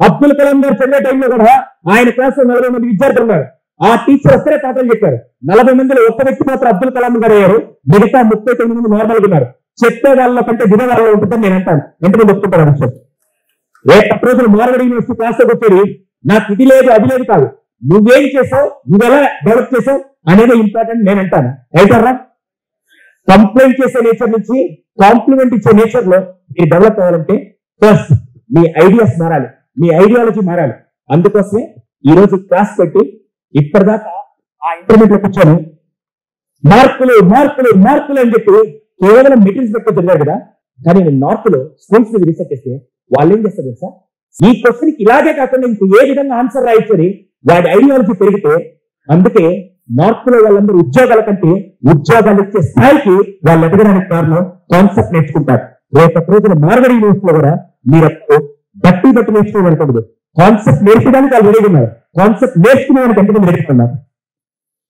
అబ్దుల్ కలాం గారు చదివే టైంలో కూడా ఆయన క్లాస్ లో 40 మంది విద్యార్థులు ఉన్నారు. ఆ టీచర్ వస్తేనే పాఠాలు చెప్పారు. 40 మందిలో ఒక్క వ్యక్తి మాత్రం అబ్దుల్ కలాం గారు అయ్యారు. మిగతా 39 మంది నార్మల్గా ఉన్నారు. చెప్పే వాళ్ళ కంటే వినే వాళ్ళలో ఉంటుందని నేను అంటాను. ఎంతమంది ఒప్పుకుంటారు ఆ విషయం? రేపటి రోజులు మార్వాడి యూనివర్సిటీ క్లాస్ లో కూర్చొని నాకు ఇది లేదు అది లేదు కాదు, నువ్వేం చేసావు, నువ్వెలా డెవలప్ చేసావు అనేది ఇంపార్టెంట్ నేను అంటాను. అవుతారా? కంప్లైంట్ చేసే నేచర్ నుంచి కాంప్లిమెంట్ ఇచ్చే నేచర్ లో మీరు డెవలప్ అవ్వాలంటే ఫస్ట్ మీ ఐడియాస్ మారాలి, మీ ఐడియాలజీ మారాలి. అందుకోసమే ఈ రోజు క్లాస్ పెట్టి ఇప్పటిదాకా ఆ ఇంటర్మీడియట్ లో కూర్చొని మార్కులు మార్కులు మార్కులు అని చెప్పి కేవలం మీటింగ్స్ పెట్టి జరిగారు కదా. కానీ నేను నార్త్ లో స్కూల్స్ మీద రీసెర్చ్ చేస్తే వాళ్ళు ఏం చేస్తారు తెలుసా, ఈ క్వశ్చన్ కి ఇలాగే కాకుండా ఇంక ఏ విధంగా ఆన్సర్ రాయించని వాడి ఐడియాలజీ పెరిగితే, అందుకే నార్త్ లో వాళ్ళందరూ ఉద్యోగాల కంటే ఉద్యోగాలు ఇచ్చే స్థాయికి వాళ్ళు ఎదగడానికి కారణం కాన్సెప్ట్ నేర్చుకుంటారు. రేపటి రోజున మార్వాడి యూనివర్సిటీలో కూడా మీరు బట్టి నేర్చుకోగలుగుతుంది. కాన్సెప్ట్ నేర్చుకోవడానికి వాళ్ళు రెడీ ఉన్నారు. కాన్సెప్ట్ నేర్చుకునేవానికి ఎంతమంది రెడీ ఉన్నారు?